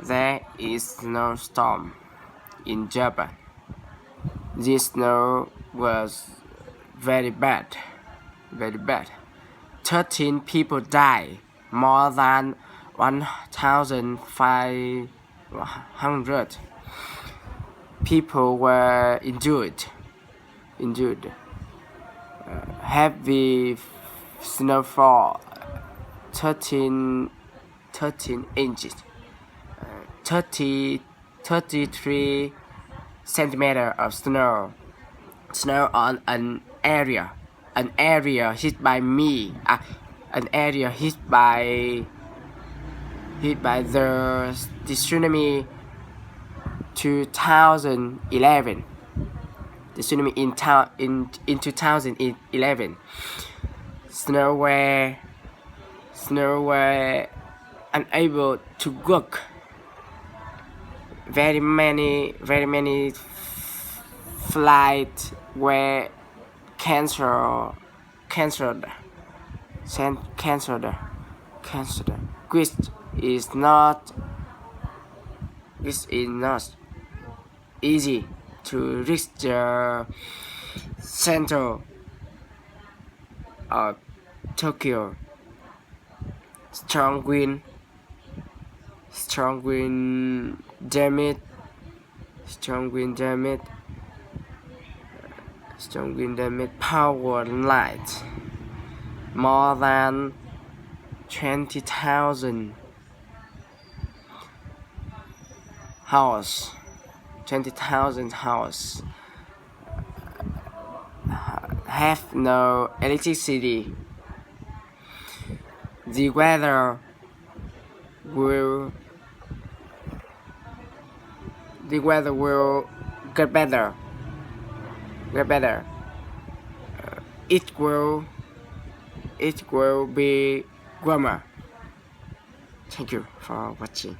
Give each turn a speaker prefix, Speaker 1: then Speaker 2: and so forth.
Speaker 1: There is snowstorm in Japan. This snow was very bad. 13 people died. More than 1,500 people were injured. Heavy snowfall, 13 inches, 33 centimeters of snow on an area hit by the tsunami 2011. The tsunami in 2011. Snow were unable to work. Very many flights were cancelled. Which is not easy to reach the center of Tokyo. Strong wind damage power lines. More than 20,000 houses have no electricity. The weather will get better. It will be warmer. Thank you for watching.